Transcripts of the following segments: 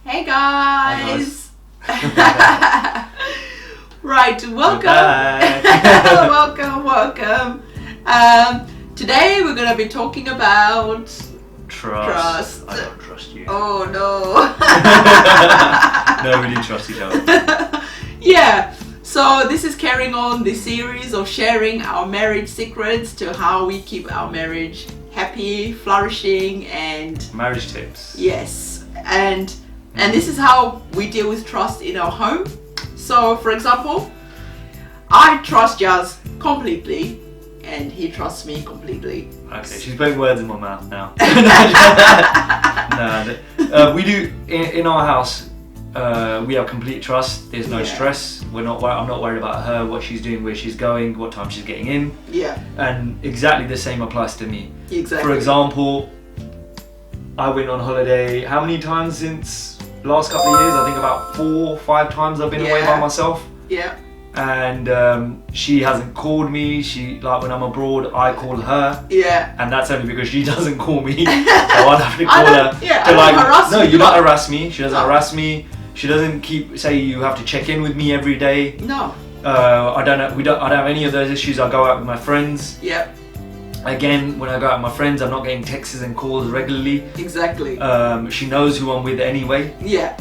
Hey guys! Right, welcome. welcome. Today we're going to be talking about trust. I don't trust you. Oh no. No, we do trust each other. Yeah, so this is carrying on the series of sharing our marriage secrets to how we keep our marriage happy, flourishing, and Marriage tips. yes, and this is how we deal with trust in our home. So, for example, I trust Jazz completely, and he trusts me completely. Okay, she's putting words in my mouth now. We do in our house. We have complete trust. There's no stress. I'm not worried about her, what she's doing, where she's going, what time she's getting in. Yeah. And exactly the same applies to me. Exactly. For example, I went on holiday. How many times since last couple of years? I think about 4 or 5 times I've been away by myself. Yeah. And she hasn't called me. When I'm abroad, I call her. Yeah. And that's only because she doesn't call me. So I'd have to call her. Yeah. No, you don't harass me. She doesn't harass me. She doesn't say you have to check in with me every day. No. I don't have any of those issues. I go out with my friends. Yeah. Again, when I go out with my friends, I'm not getting texts and calls regularly. Exactly. She knows who I'm with anyway. Yeah.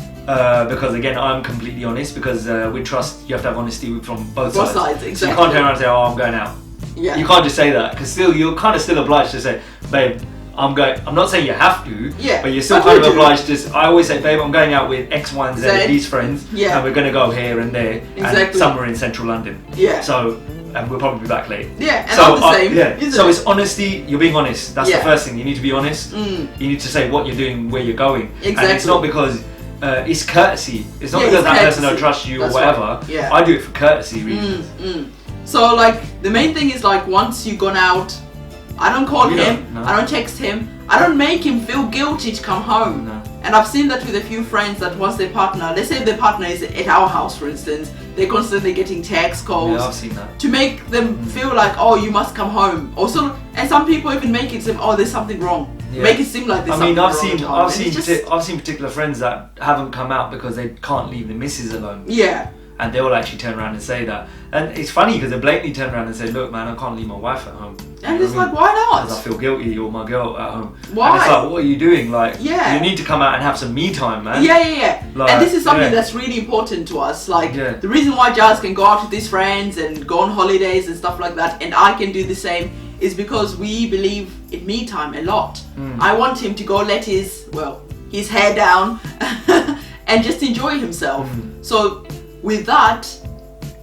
Because again, I'm completely honest. Because with trust, you have to have honesty from both sides. Both sides, exactly. So you can't turn around and say, "Oh, I'm going out." Yeah. You can't just say that, because you're kind of still obliged to say, "Babe, I'm going." I'm not saying you have to. Yeah. But you're still kind of obliged to. I always say, "Babe, I'm going out with X, Y, and Z, these friends, yeah, and we're going to go here and there, and somewhere in central London." Yeah. So. And we'll probably be back late. Yeah, and I'm the same. Yeah. So it's honesty. You're being honest. That's the first thing. You need to be honest. Mm. You need to say what you're doing, where you're going. Exactly. And it's not because it's courtesy. It's not because that person don't trust you or whatever. Right. Yeah. I do it for courtesy reasons. So like the main thing is, like, once you've gone out, I don't call him. No. I don't text him. I don't make him feel guilty to come home. No. And I've seen that with a few friends, that once their partner, let's say their partner is at our house, for instance, they're constantly getting texts, calls. Yeah, I've seen that. To make them feel like, oh, you must come home. Also, and some people even make it seem, oh, there's something wrong. Yeah. Make it seem like there's something wrong. I've seen particular friends that haven't come out because they can't leave the missus alone. Yeah. And they will actually turn around and say that. And it's funny because they blatantly turn around and say, "Look, man, I can't leave my wife at home." And it's like, why not? Because I feel guilty, you're my girl at home. Why? And it's like, what are you doing? Like, yeah, you need to come out and have some me time, man. Yeah. Like, and this is something that's really important to us. Like, the reason why Jazz can go out with his friends and go on holidays and stuff like that, and I can do the same, is because we believe in me time a lot. I want him to go let his hair down and just enjoy himself. So with that,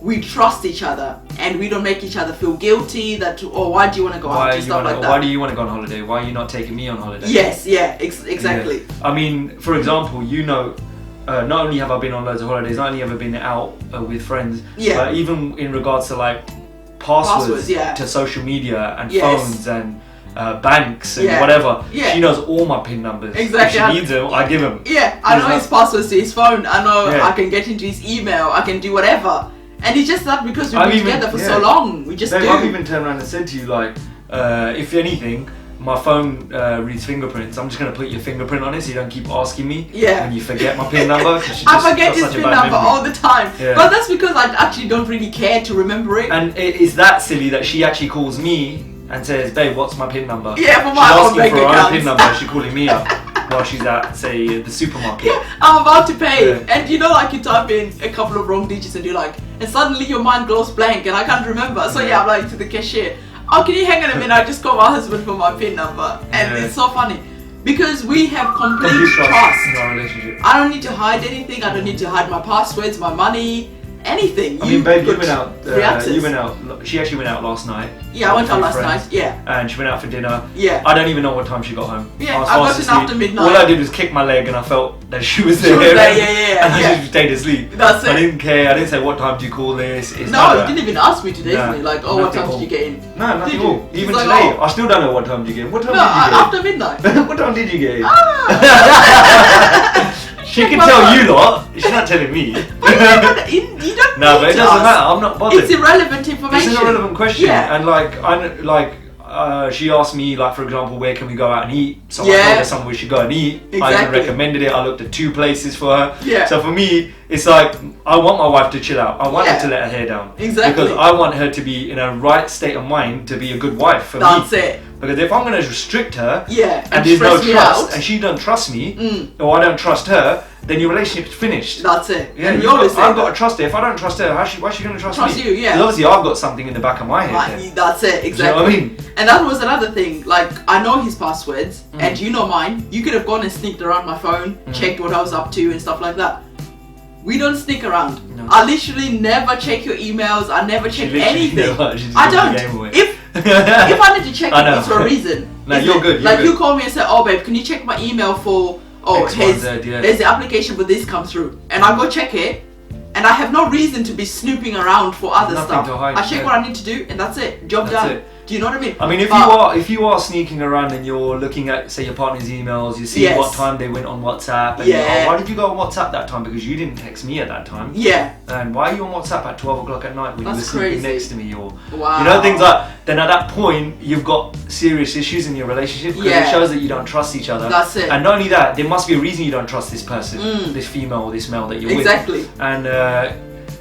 we trust each other, and we don't make each other feel guilty that, oh, why do you want to go out and stuff like that. Why do you want to go on holiday? Why are you not taking me on holiday? Yes, exactly. Yeah. I mean, for example, not only have I been on loads of holidays, not only have I been out with friends, but even in regards to like passwords to social media and phones and banks and whatever. Yeah. She knows all my PIN numbers. Exactly. If she needs them, I give them. Yeah, I know his passwords to his phone. I know I can get into his email. I can do whatever. And it's just that because we've been together for so long, we just do. I've even turned around and said to you, like, if anything, my phone reads fingerprints. I'm just going to put your fingerprint on it so you don't keep asking me when you forget my PIN number. I forget his PIN number all the time. Yeah. But that's because I actually don't really care to remember it. And it is that silly that she actually calls me and says, "Babe, what's my PIN number?" Yeah, for my own bank account. She's asking for her own PIN number. She's calling me up while she's at, say, the supermarket. Yeah, I'm about to pay. And you know, like, you type in a couple of wrong digits and you're like, and suddenly your mind goes blank and I can't remember. So I'm like to the cashier, "Oh, can you hang on a minute? I just call my husband for my PIN number." And it's so funny because we have complete trust in our relationship. I don't need to hide anything. I don't need to hide my passwords, my money, anything. I mean, babe, you went out. She actually went out last night. Yeah, I went out last night. Yeah. And she went out for dinner. Yeah. I don't even know what time she got home. Yeah, I got in after midnight. All I did was kick my leg, and I felt that she was there. And I just stayed asleep. That's it. I didn't care. I didn't say, "What time do you call this?" No, you didn't even ask me today. Like, oh, what time did you get in? No, nothing at all. Even today, I still don't know what time did you get in. What time did you get in? After midnight. What time did you get in? She can tell you lot. She's not telling me. You don't. No, but it doesn't matter. I'm not bothered. It's irrelevant information. It's an irrelevant question, and she asked me, like, for example, where can we go out and eat? So I told her somewhere we should go and eat. Exactly. I even recommended it. I looked at 2 places for her. Yeah. So for me, it's like, I want my wife to chill out. I want her to let her hair down. Exactly. Because I want her to be in a right state of mind to be a good wife for me. That's it. Because if I'm going to restrict her, and there's no trust, and she don't trust me, or I don't trust her, then your relationship's finished. That's it. Yeah, I've got to trust her. If I don't trust her, why is she going to trust me? You, yeah. Because obviously I've got something in the back of my head. That's it, exactly. Do you know what I mean? And that was another thing. Like, I know his passwords, and you know mine. You could have gone and sneaked around my phone, checked what I was up to, and stuff like that. We don't sneak around. No. I literally never check your emails. I never check anything. I don't. If I need to check it, it's for a reason. No, you're good. Like, you call me and say, "Oh, babe, can you check my email for here's the application for this come through," and I go check it, and I have no reason to be snooping around for other stuff. I check what I need to do, and that's it. Job done. Do you know what I mean? I mean, if you are sneaking around and you're looking at, say, your partner's emails, you see what time they went on WhatsApp, and why did you go on WhatsApp that time? Because you didn't text me at that time. Yeah. And why are you on WhatsApp at 12 o'clock at night when you were sleeping next to me, or things like? Then at that point, you've got serious issues in your relationship because it shows that you don't trust each other. That's it. And not only that, there must be a reason you don't trust this person, this female or this male that you're with. Exactly. And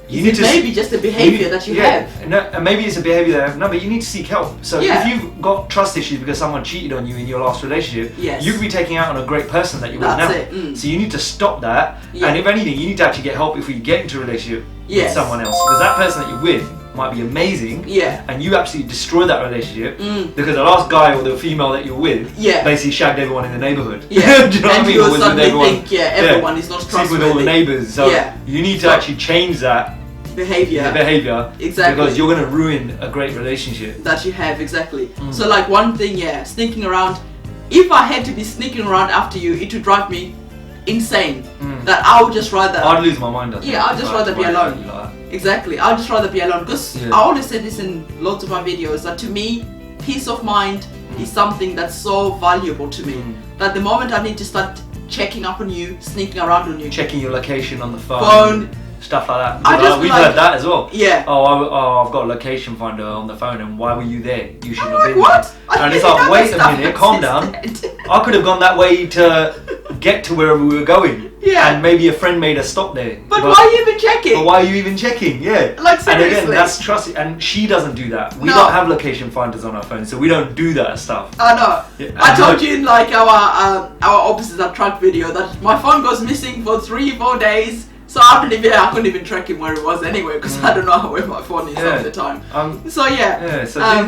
you need to maybe just a behaviour that you have. No, and maybe it's a behaviour that but you need to seek help. So if you've got trust issues because someone cheated on you in your last relationship, you could be taking out on a great person that you're with now. So you need to stop that. And if anything, you need to actually get help if you get into a relationship with someone else, because that person that you're with might be amazing, and you absolutely destroy that relationship because the last guy or the female that you're with basically shagged everyone in the neighbourhood. Do you know what I mean? You suddenly think everyone is not trustworthy. Sleep with all the neighbours. So you need to actually change that behaviour because you're going to ruin a great relationship that you have. So like, one thing, sneaking around, if I had to be sneaking around after you, it would drive me insane. That I would just rather I'd lose my mind. I'd just rather be alone. I'd just rather be alone, because I always say this in lots of my videos, that to me, peace of mind is something that's so valuable to me, that the moment I need to start checking up on you, sneaking around on you, checking your location on the phone, stuff like that. We've heard that as well. Yeah. I've got a location finder on the phone, and why were you there? You shouldn't have been what? There. And it's like, wait a minute, calm down. I could have gone that way to get to wherever we were going. Yeah. And maybe a friend made us stop there. But why are you even checking? But why are you even checking? Yeah. Like, seriously. And again, that's trust. And she doesn't do that. We don't have location finders on our phone, so we don't do that stuff. I know. Yeah. I told you in like our opposites attract video that my phone goes missing for 3-4 days. So I couldn't even track him where it was anyway, because I don't know where my phone is all the time. So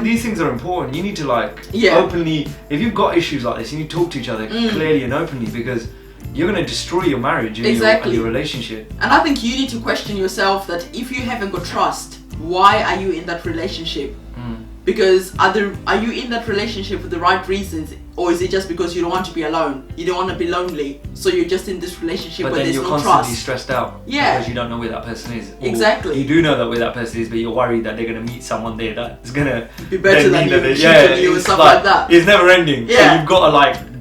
these things are important. You need to openly, if you've got issues like this, you need to talk to each other clearly and openly, because you're going to destroy your marriage and your relationship. And I think you need to question yourself that if you haven't got trust, why are you in that relationship? Because are you in that relationship for the right reasons, or is it just because you don't want to be alone? You don't want to be lonely, so you're just in this relationship where there's no trust. But then you're constantly stressed out because you don't know where that person is. Or you do know where that person is, but you're worried that they're going to meet someone there that's going to be better than you, you and stuff like that. It's never ending. So you've got to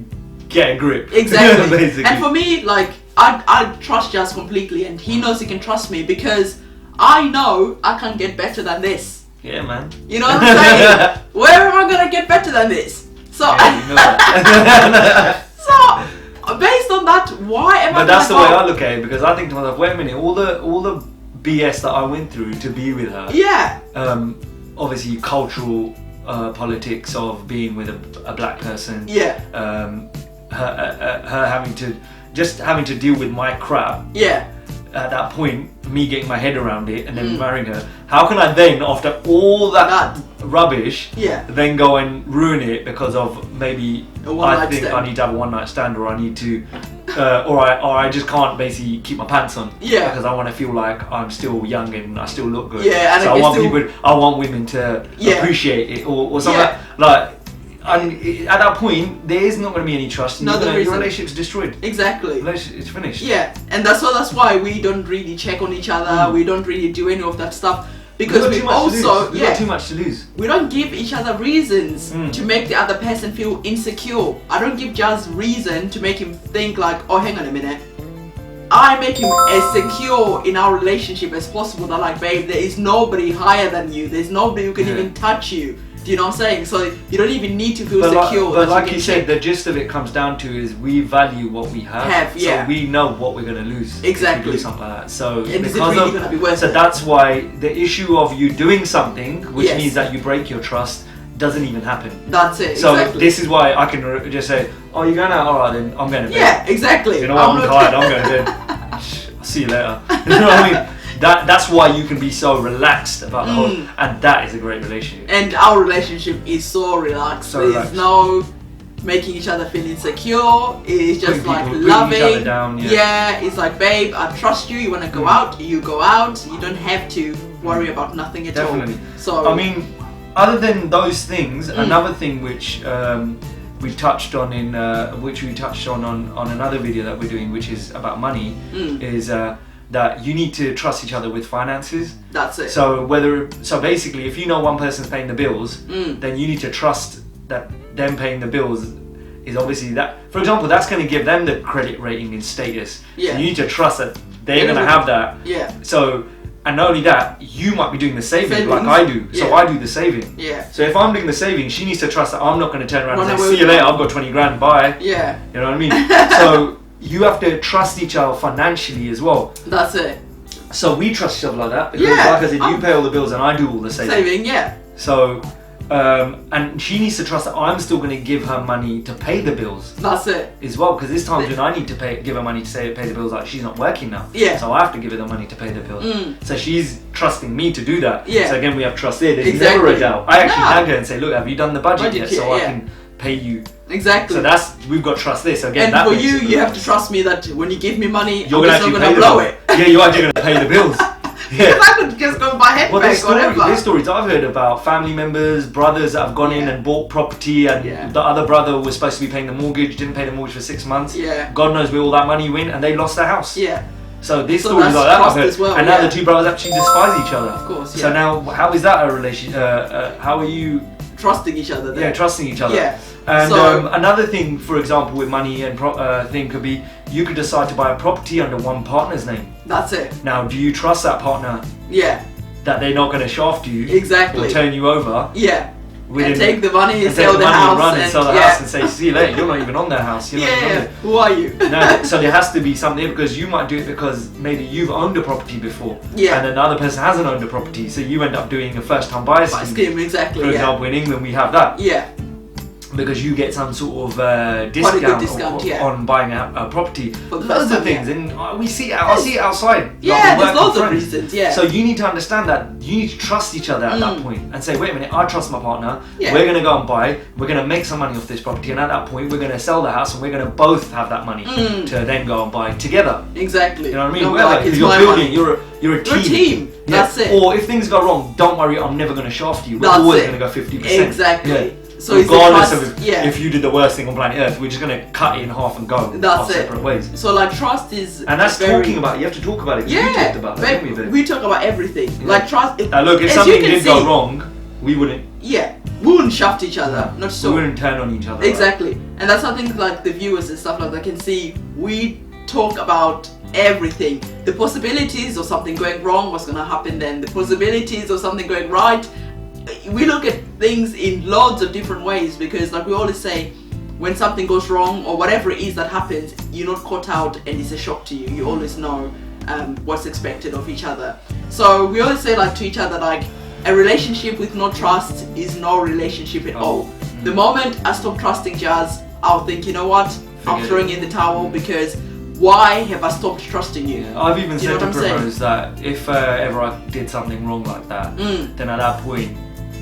get a grip. Exactly. Basically. And for me, I trust Jazz completely, and he knows he can trust me because I know I can get better than this. Yeah, man. You know what I'm saying? Where am I gonna get better than this? So, so based on that, why am I? But that's the way I look at it, because I think to myself, wait a minute, all the BS that I went through to be with her. Yeah. Obviously, cultural politics of being with a black person. Yeah. Her having to deal with my crap. Yeah. At that point, me getting my head around it and then marrying her, how can I then, after all that rubbish, then go and ruin it because of maybe I think I need to have a one-night stand, or I need to, or I just can't basically keep my pants on, because I want to feel like I'm still young and I still look good. Yeah, and so I want women to appreciate it, or something like. And at that point, there is not going to be any trust, and your relationship's destroyed. Exactly. It's finished. Yeah, and that's why we don't really check on each other. We don't really do any of that stuff, because we also got too much to lose. We don't give each other reasons to make the other person feel insecure. I don't give Jazz reason to make him think like, oh, hang on a minute. I make him as secure in our relationship as possible. That babe, there is nobody higher than you. There's nobody who can even touch you. Do you know what I'm saying? So you don't even need to feel secure. But like you said, the gist of it comes down to is we value what we have. Yeah. So we know what we're going to lose. Exactly. If we do something like that. So and is it really going to be worth it? That's why the issue of you doing something, which means that you break your trust, doesn't even happen. That's it. So exactly. this is why I can just say, "Oh, you're going out? All right, then I'm going to bed." Yeah, exactly. You know what? I'm tired. I'm going to bed. I'll see you later. You know what I mean? That's why you can be so relaxed about the whole, and that is a great relationship. And our relationship is so relaxed. There's no making each other feel insecure. It's just like loving. Each other down, it's like, babe, I trust you. You want to go out, you go out. You don't have to worry about nothing at all. So I mean, other than those things, another thing which we touched on on another video that we're doing, which is about money, is that you need to trust each other with finances. That's it. So basically, if you know one person's paying the bills, then you need to trust that them paying the bills is obviously that. For example, that's going to give them the credit rating and status. Yeah. So you need to trust that they're going to have that. Yeah. So, and not only that, you might be doing the saving like I do. Yeah. So I do the saving. Yeah. So if I'm doing the saving, she needs to trust that I'm not going to turn around and say, "See you later, I've got 20 grand, bye." Yeah. You know what I mean? So you have to trust each other financially as well. That's it. So we trust each other like that because, like I said, you pay all the bills and I do all the saving. So, and she needs to trust that I'm still going to give her money to pay the bills. That's it. As well, because there's times when I need to give her money to pay the bills, like she's not working now. Yeah. So I have to give her the money to pay the bills. So she's trusting me to do that. Yeah. So again, we have trust there. There's never a doubt. I actually tag her and say, "Look, have you done the budget yet? So I can pay you." Exactly. So we've got trust there. So again, and for you have to trust me that when you give me money, you're I'm not going to blow it. Yeah, you're actually going to pay the bills. Yeah. I could just go buy handbags or whatever. There's stories I've heard about family members, brothers that have gone in and bought property, and the other brother was supposed to be paying the mortgage, didn't pay the mortgage for 6 months. Yeah. God knows where all that money went, and they lost their house. Yeah. So there's stories like that I've heard. Well, and now the two brothers actually despise each other. Of course. So now, how is that a relation? How are you trusting each other? Then? Yeah, trusting each other. Yeah. And another thing, for example, with money and thing could be you could decide to buy a property under one partner's name. That's it. Now, do you trust that partner? Yeah. That they're not going to shaft you. Exactly. Or turn you over. Yeah. And take the money and sell the house. And sell the house and say, "See you later." You're not even on their house. You're not even on it. Who are you? No. So there has to be something because you might do it because maybe you've owned a property before. Yeah. And another person hasn't owned a property, so you end up doing a first-time buyer scheme. Exactly. For example, in England we have that. Yeah. Because you get some sort of discount on buying a property. Loads of things, and we see it. I see it outside. Yeah, there's loads of reasons. Yeah. So you need to understand that you need to trust each other at that point and say, "Wait a minute, I trust my partner. Yeah. We're going to go and buy. We're going to make some money off this property, and at that point, we're going to sell the house, and we're going to both have that money to then go and buy together." Exactly. You know what I mean? Because you're building. You're a team. You're a team. That's it. Or if things go wrong, don't worry. I'm never going to shaft you. We're always going to go 50%. Exactly. Yeah. So regardless of if you did the worst thing on planet Earth, we're just going to cut it in half and go our separate ways. So like trust is and that's talking about it. You have to talk about it. Yeah, we talked about that, we talk about everything. Yeah. Like trust. Now look, if something did go wrong, we wouldn't. Yeah, we wouldn't shaft each other. Not so. We wouldn't turn on each other. Exactly, and that's something like the viewers and stuff like that can see. We talk about everything, the possibilities of something going wrong, what's going to happen then, the possibilities of something going right. We look at things in loads of different ways because like we always say, when something goes wrong or whatever it is that happens, you're not caught out and it's a shock to you. You always know what's expected of each other. So we always say like to each other, like a relationship with no trust is no relationship at all. The moment I stop trusting Jazz, I'll think, you know what, I'm throwing in the towel because why have I stopped trusting you? Yeah, I've even said to Primrose that if ever I did something wrong like that, then at that point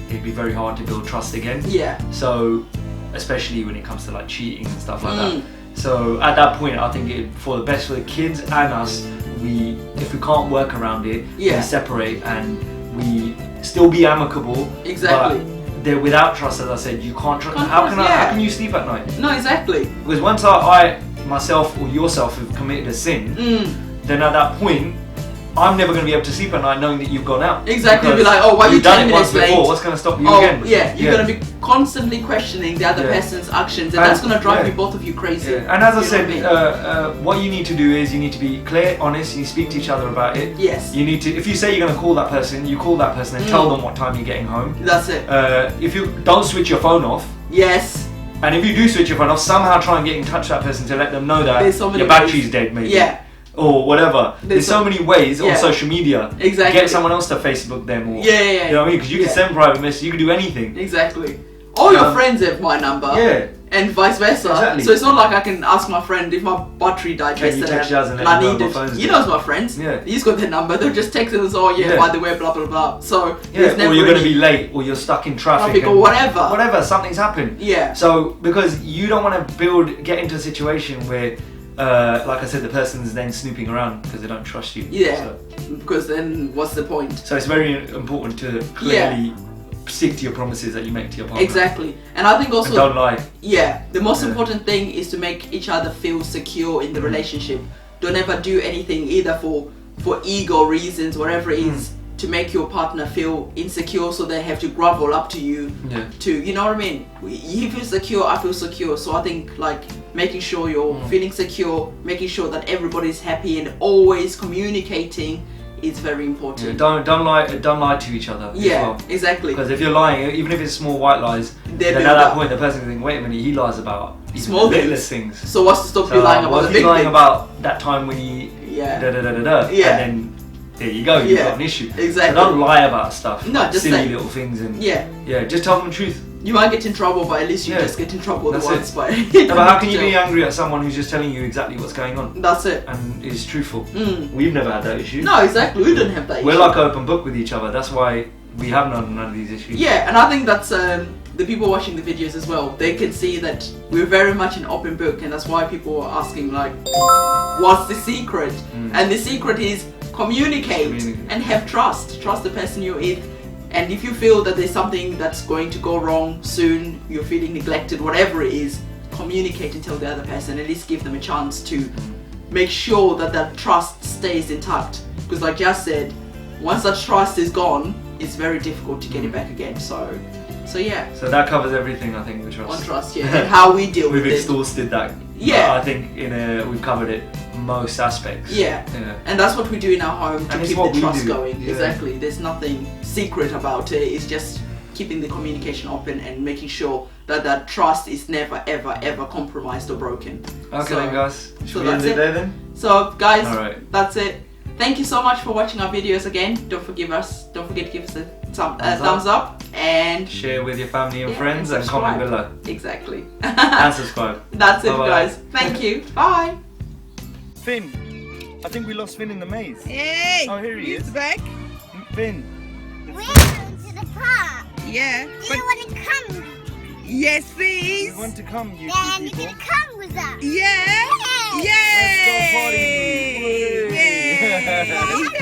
it'd be very hard to build trust again. Yeah. So, especially when it comes to like cheating and stuff like that. So at that point, I think for the best for the kids and us, if we can't work around it, we separate and we still be amicable. Exactly. But they're without trust, as I said, you can't trust. How can you sleep at night? No, exactly. Because once I myself or yourself have committed a sin, then at that point, I'm never going to be able to sleep at night knowing that you've gone out. Exactly. You'll be like, oh, why are you 10 minutes late? Before. What's going to stop you again? Yeah, you're going to be constantly questioning the other person's actions, and that's going to drive you both of you crazy. Yeah. And as I said, what you need to do is you need to be clear, honest, you speak to each other about it. Yes. You need to, if you say you're going to call that person, you call that person and tell them what time you're getting home. That's it. If you don't switch your phone off. Yes. And if you do switch your phone off, somehow try and get in touch with that person to let them know that your battery's dead, maybe. Yeah. Or whatever. There's so many ways on social media. Exactly. Get someone else to Facebook them. Or, You know what I mean? Because you can send private messages, you can do anything. Exactly. All your friends have my number. Yeah. And vice versa. Exactly. So it's not like I can ask my friend if my battery died yesterday and I need it. He knows my friends. Yeah. He's got their number. They'll just text us, oh yeah, by the way, blah blah blah. So or you're going to be late, or you're stuck in traffic or whatever. Whatever, something's happened. Yeah. So because you don't want to get into a situation where, like I said, the person's then snooping around because they don't trust you. Yeah. So. Because then what's the point? So it's very important to clearly stick to your promises that you make to your partner. Exactly. And I think also and don't lie. Yeah. The most important thing is to make each other feel secure in the relationship. Don't ever do anything either for ego reasons, whatever it is, to make your partner feel insecure, so they have to grovel up to you. Yeah. To, you know what I mean? You feel secure, I feel secure. So I think like making sure you're feeling secure, making sure that everybody's happy, and always communicating is very important. Yeah, don't lie to each other. Yeah, exactly. Because if you're lying, even if it's small white lies, then at that point the person can think, wait a minute, he lies about small littlest things. So what's to stop you lying about the big things? Lying about that time when he and then there you go, you've got an issue. Exactly. So don't lie about stuff. No, just silly little things and just tell them the truth. You might get in trouble, but at least you just get in trouble once. But how can you be angry at someone who's just telling you exactly what's going on? That's it. And is truthful. We've never had that issue. No, exactly. We don't have that issue. We're like open book with each other. That's why we have none of these issues. Yeah, and I think that's the people watching the videos as well. They can see that we're very much an open book, and that's why people are asking like, what's the secret? And the secret is communicate and have trust. Trust the person you're with. And if you feel that there's something that's going to go wrong soon, you're feeling neglected, whatever it is, communicate and tell the other person. At least give them a chance to make sure that that trust stays intact. Because like Jazz said, once that trust is gone, it's very difficult to get it back again. So yeah. So that covers everything, I think, with trust. On trust, yeah. And how we deal with it. We've exhausted that. Yeah. I think we've covered it most aspects. Yeah. And that's what we do in our home to keep the trust going. Yeah. Exactly. There's nothing secret about it. It's just keeping the communication open and making sure that that trust is never ever ever compromised or broken. Okay then guys. Should we end it there then? So guys, that's it. Thank you so much for watching our videos again. Don't forget to give us a thumbs up and share with your family and friends and comment below. Exactly. And subscribe. That's it guys. Thank you. Bye. Finn, I think we lost Finn in the maze. Hey! Oh, here he is. Back. Finn. We're going to the park. Yeah. Do you want to come? Yes, please. We want to come, you Then two people. you're going to come with us. Yeah.